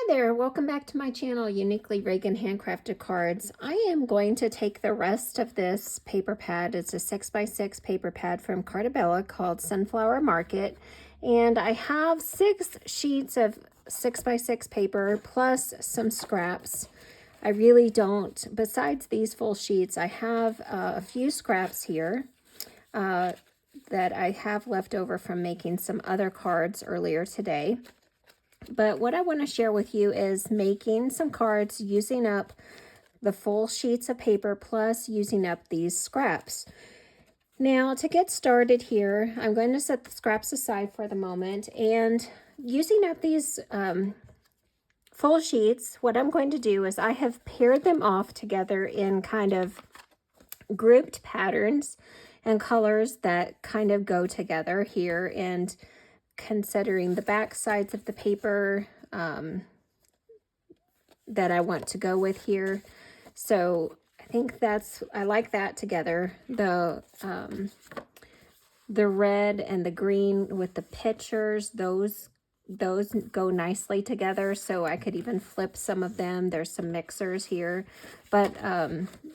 Hi there, welcome back to my channel, Uniquely Reagan Handcrafted Cards. I am going to take the rest of this paper pad. It's a 6x6 paper pad from Carta Bella called Sunflower Market. And I have 6 sheets of 6x6 paper plus some scraps. I really don't, besides these full sheets, I have a few scraps here that I have left over from making some other cards earlier today. But what I want to share with you is making some cards using up the full sheets of paper plus using up these scraps. Now to get started here, I'm going to set the scraps aside for the moment, and using up these full sheets, what I'm going to do is I have paired them off together in kind of grouped patterns and colors that kind of go together here, and considering the back sides of the paper that I want to go with here. So I think I like that together. The red and the green with the pictures, those go nicely together. So I could even flip some of them. There's some mixers here, but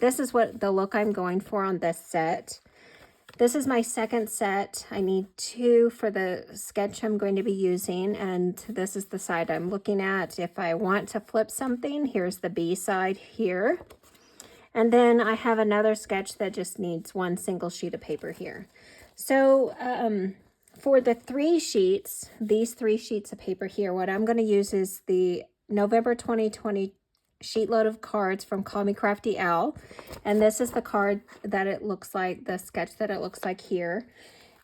this is what the look I'm going for on this set. This is my second set. I need 2 for the sketch I'm going to be using, and this is the side I'm looking at. If I want to flip something, here's the B side here. And then I have another sketch that just needs 1 single sheet of paper here. So for the 3 sheets, these 3 sheets of paper here, what I'm going to use is the November 2020 sheet load of cards from Me Crafty Owl, and this is the card that it looks like, the sketch that it looks like here.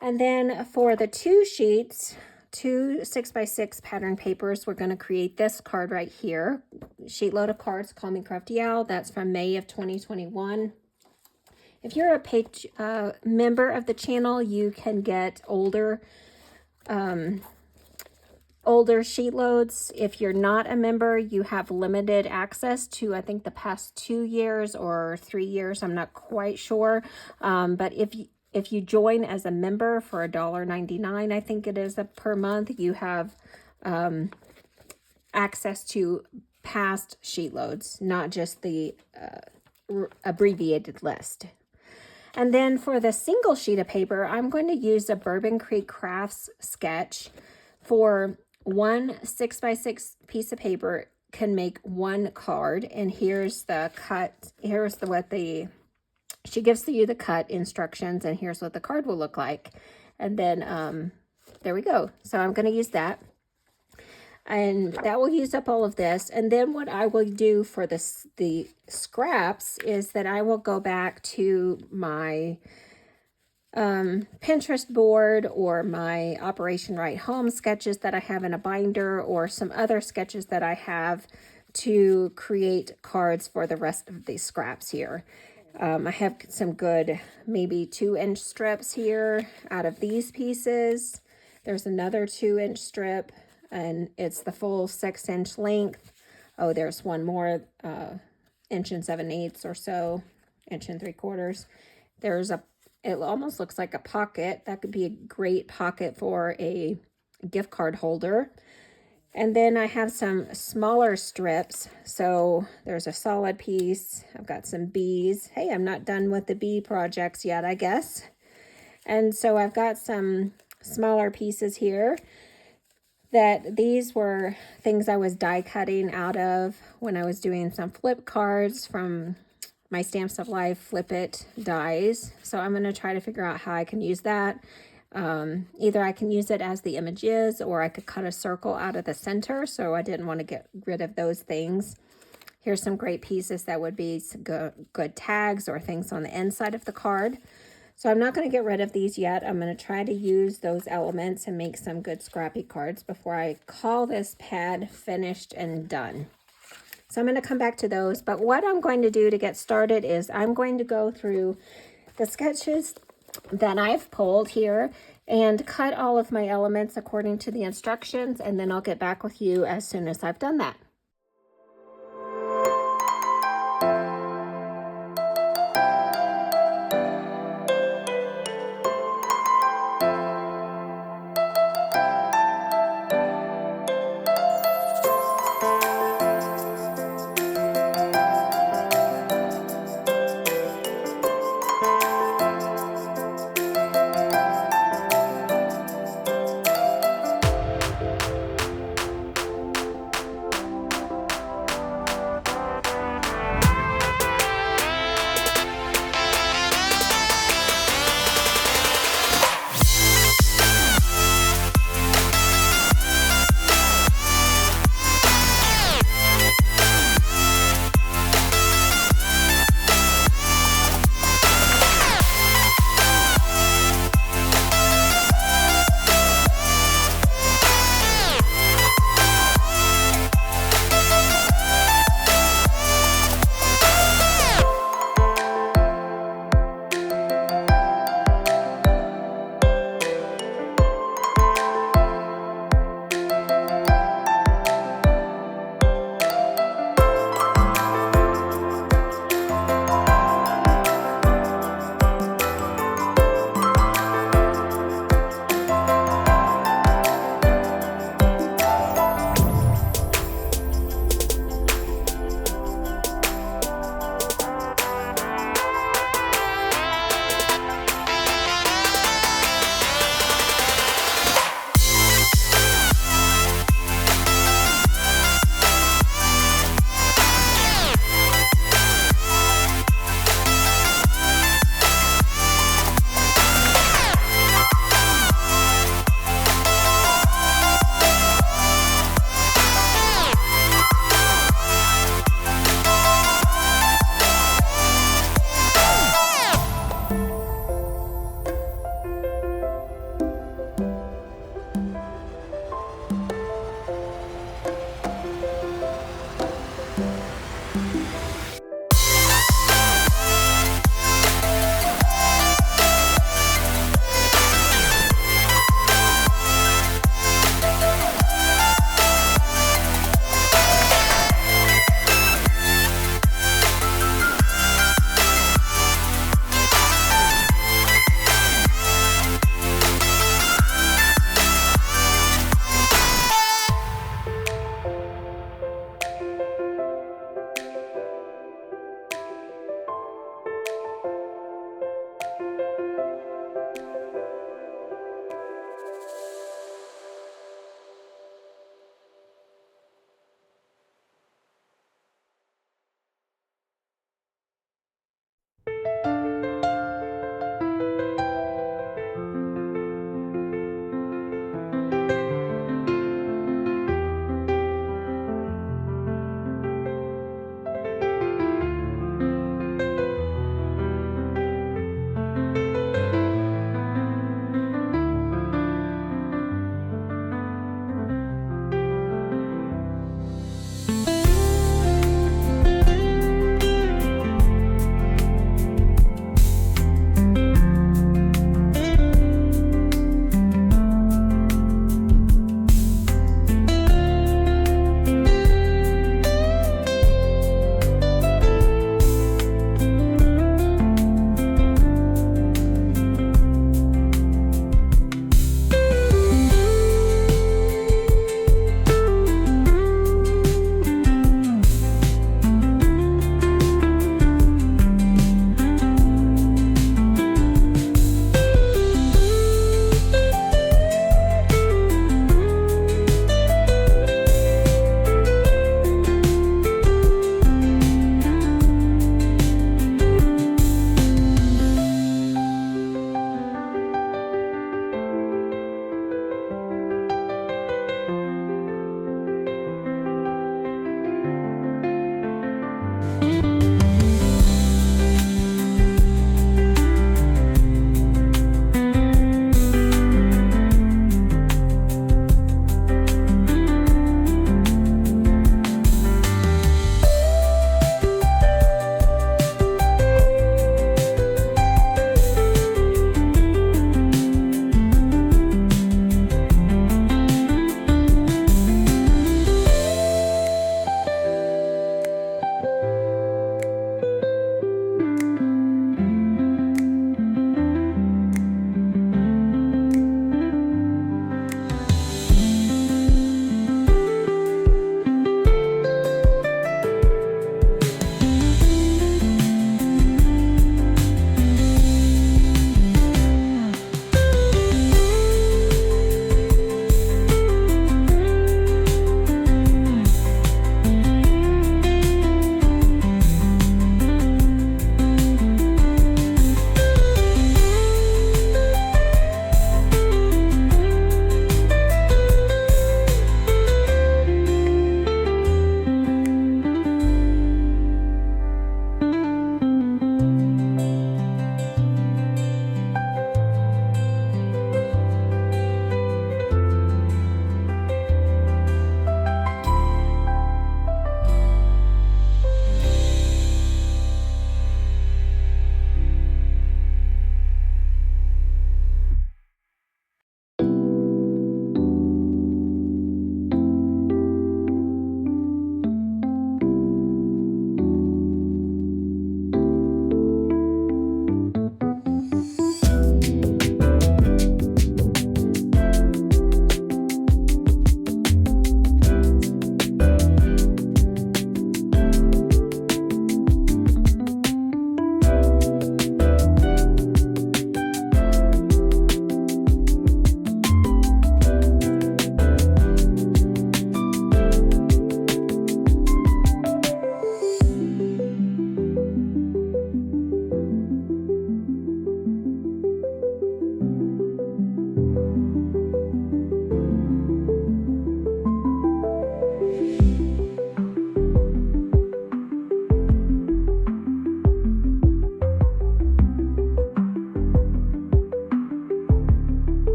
And then for the 2 sheets, 2 6x6 pattern papers, we're going to create this card right here, sheet load of cards, Me Crafty Owl. That's from May of 2021. If you're a member of the channel, you can get older sheet loads. If you're not a member, you have limited access to, I think, the past 2 years or 3 years. I'm not quite sure. But if you join as a member for $1.99, I think it is per month, you have access to past sheet loads, not just the abbreviated list. And then for the single sheet of paper, I'm going to use a Bourbon Creek Crafts sketch. For 1 6x6 piece of paper can make 1 card, and here's the cut. Here's she gives you the cut instructions, and here's what the card will look like. And then there we go. So I'm going to use that, and that will use up all of this. And then what I will do for the scraps is that I will go back to my Pinterest board or my Operation Right Home sketches that I have in a binder, or some other sketches that I have to create cards for the rest of these scraps here. I have some good maybe 2-inch strips here out of these pieces. There's another 2-inch strip, and it's the full 6-inch length. Oh, there's one more 1 7/8 or so, 1 3/4. There's it almost looks like a pocket. That could be a great pocket for a gift card holder. And then I have some smaller strips. So there's a solid piece. I've got some bees. Hey, I'm not done with the bee projects yet, I guess. And so I've got some smaller pieces here. That these were things I was die cutting out of when I was doing some flip cards from my Stamps of Life Flip It dies. So I'm going to try to figure out how I can use that. Either I can use it as the image is, or I could cut a circle out of the center. So I didn't want to get rid of those things. Here's some great pieces that would be good tags or things on the inside of the card. So I'm not going to get rid of these yet. I'm going to try to use those elements and make some good scrappy cards before I call this pad finished and done. So I'm going to come back to those. But what I'm going to do to get started is I'm going to go through the sketches that I've pulled here and cut all of my elements according to the instructions, and then I'll get back with you as soon as I've done that.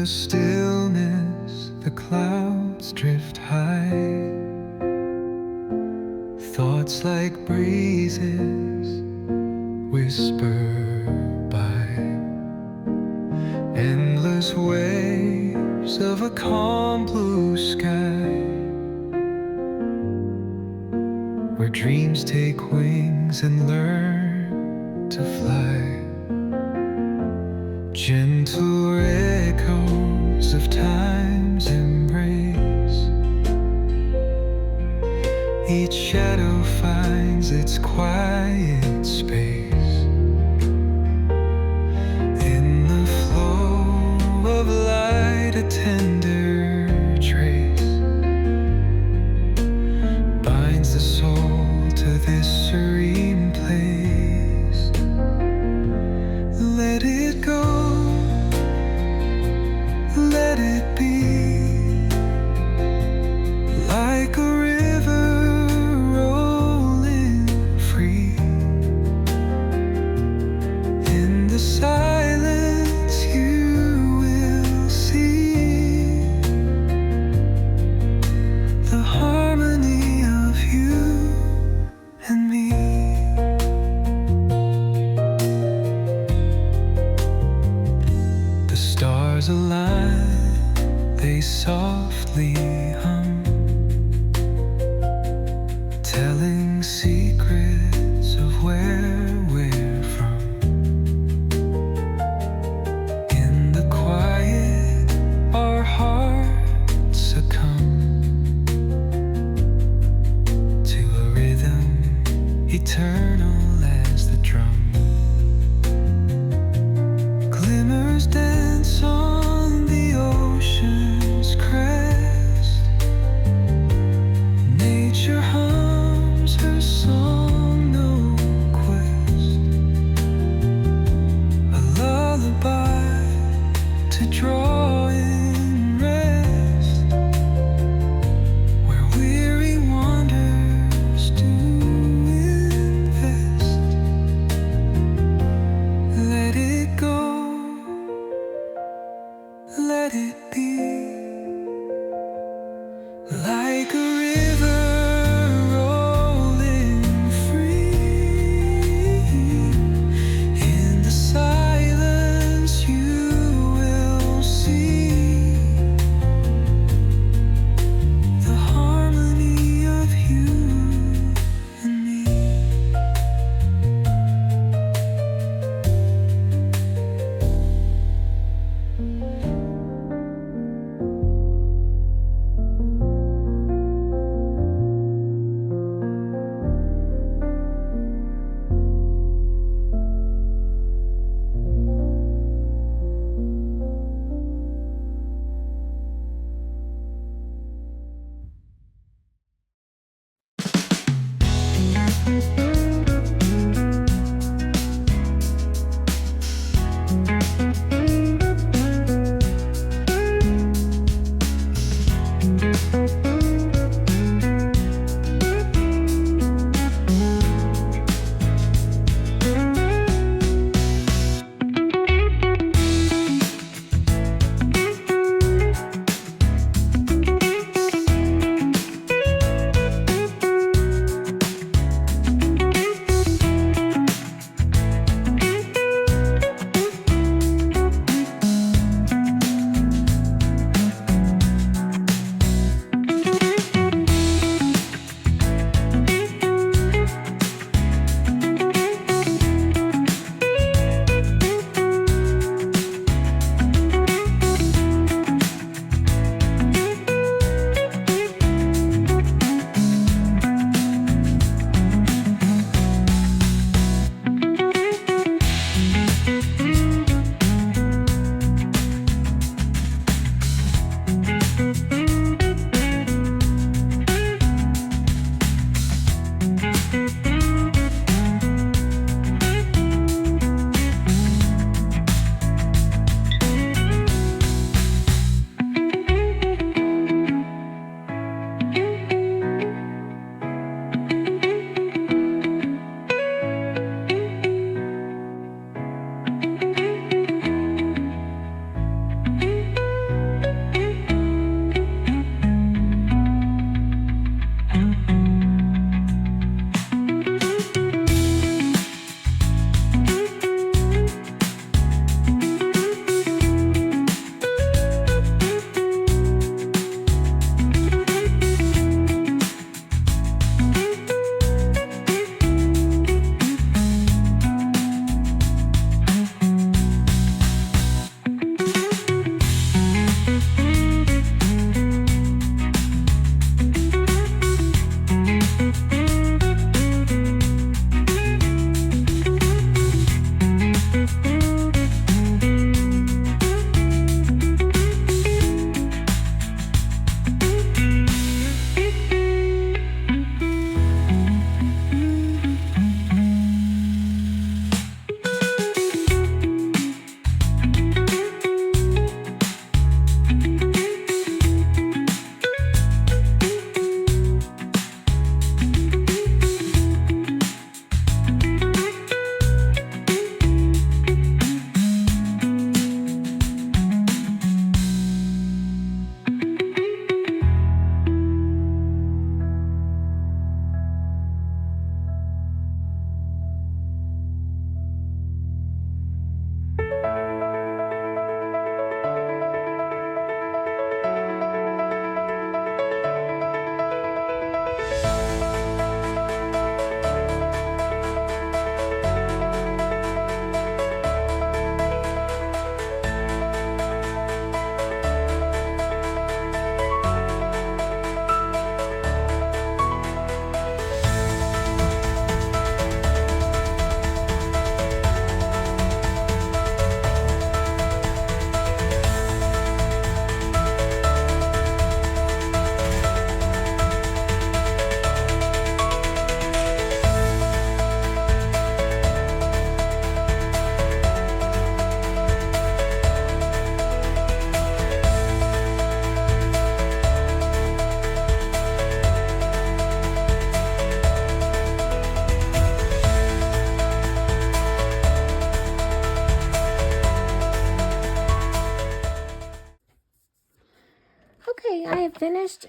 the stillness, the clouds drift high. Thoughts like breezes whisper by. Endless waves of a calm blue sky, where dreams take wings and learn to fly. Gentle echoes of time's embrace. Each shadow finds its quiet space. In the flow of light, a tender trace binds the soul to this serene place. Let it go, let it be, like a river rolling free. In the silence you will see the harmony of you and me. The stars align, they softly hum, telling secrets of where we're from. In the quiet, our hearts succumb to a rhythm eternal as the drum. Glimmers dance on the ocean's crest. Nature hums her song, no quest. A lullaby to draw in rest, where weary wanderers do invest.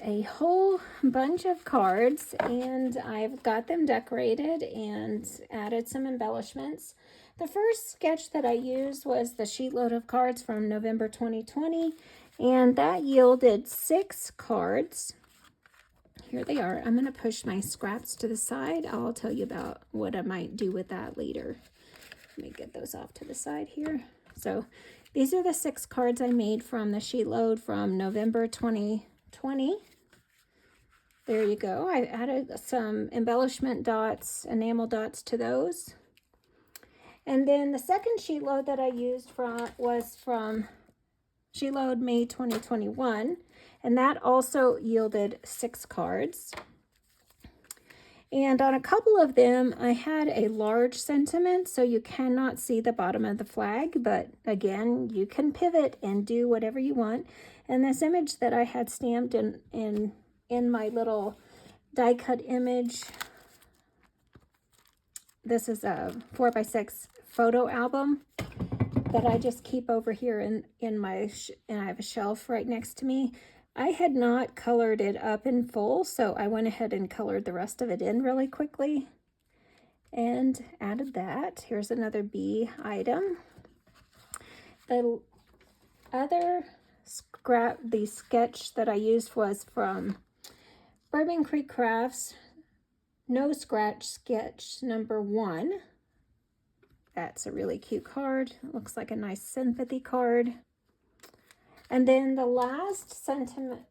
a whole bunch of cards, and I've got them decorated and added some embellishments. The first sketch that I used was the sheet load of cards from November 2020, and that yielded 6 cards. Here they are. I'm going to push my scraps to the side. I'll tell you about what I might do with that later. Let me get those off to the side here. So these are the 6 cards I made from the sheet load from November 2020. There you go. I added some embellishment dots, enamel dots to those. And then the second sheet load that I used was from sheet load May 2021. And that also yielded 6 cards. And on a couple of them, I had a large sentiment, so you cannot see the bottom of the flag. But again, you can pivot and do whatever you want. And this image that I had stamped in my little die cut image, this is a 4x6 photo album that I just keep over here in my, and I have a shelf right next to me. I had not colored it up in full, so I went ahead and colored the rest of it in really quickly and added that. Here's another bee item. The other the sketch that I used was from Bourbon Creek Crafts No Scratch sketch number 1. That's a really cute card. It looks like a nice sympathy card. And then the last sentiment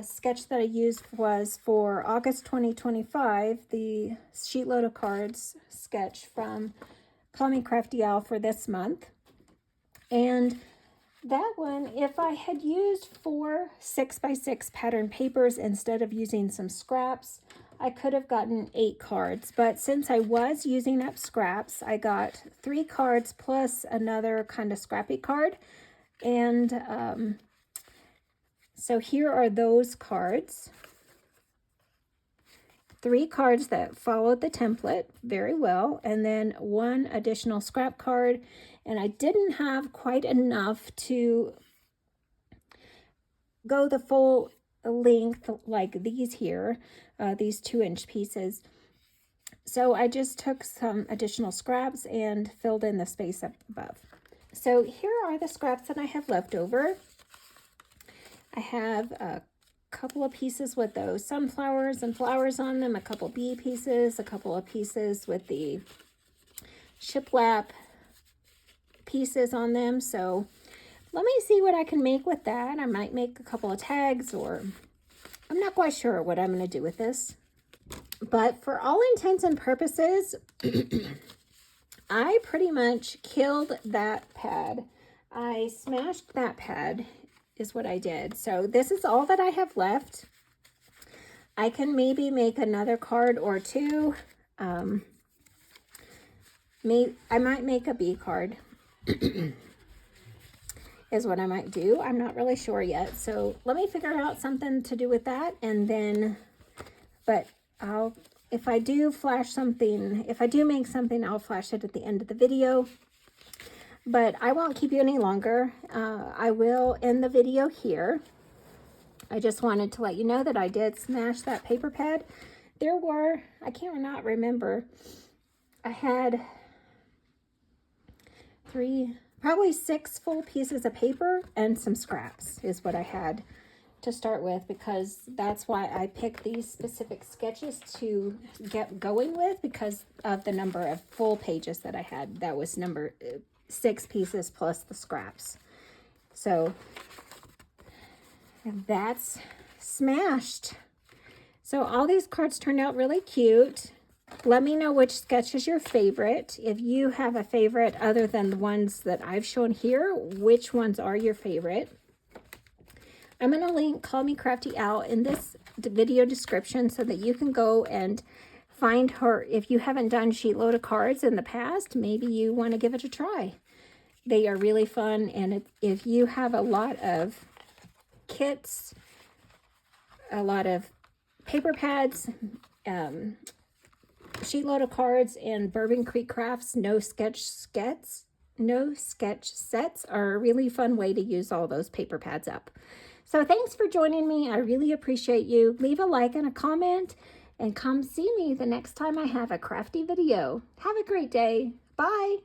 sketch that I used was for August 2025, the sheet load of cards sketch from Me Crafty for this month. And that one, if I had used 4 6x6 pattern papers instead of using some scraps, I could have gotten 8 cards. But since I was using up scraps, I got 3 cards plus another kind of scrappy card. And so here are those cards. 3 cards that followed the template very well, and then 1 additional scrap card. And I didn't have quite enough to go the full length like these here, these 2-inch pieces. So I just took some additional scraps and filled in the space up above. So here are the scraps that I have left over. I have a couple of pieces with those sunflowers and flowers on them, a couple bee pieces, a couple of pieces with the shiplap pieces on them. So let me see what I can make with that. I might make a couple of tags, or I'm not quite sure what I'm going to do with this. But for all intents and purposes, I pretty much killed that pad. I smashed that pad is what I did. So this is all that I have left. I can maybe make another card or 2. I might make a bee card is what I might do. I'm not really sure yet. So let me figure out something to do with that. And then, but if I do flash something, if I do make something, I'll flash it at the end of the video. But I won't keep you any longer. I will end the video here. I just wanted to let you know that I did smash that paper pad. There were, I can't not remember, I had probably 6 full pieces of paper and some scraps is what I had to start with, because that's why I picked these specific sketches to get going with, because of the number of full pages that I had. That was number 6 pieces plus the scraps. So that's smashed. So all these cards turned out really cute. Let me know which sketch is your favorite. If you have a favorite other than the ones that I've shown here, which ones are your favorite? I'm going to link Call Me Crafty out in this video description so that you can go and find her. If you haven't done sheet load of cards in the past, maybe you want to give it a try. They are really fun, and if you have a lot of kits, a lot of paper pads, sheet load of cards, and Bourbon Creek Crafts no sketch sets are a really fun way to use all those paper pads up. So thanks for joining me. I really appreciate you. Leave a like and a comment, and come see me the next time I have a crafty video. Have a great day. Bye.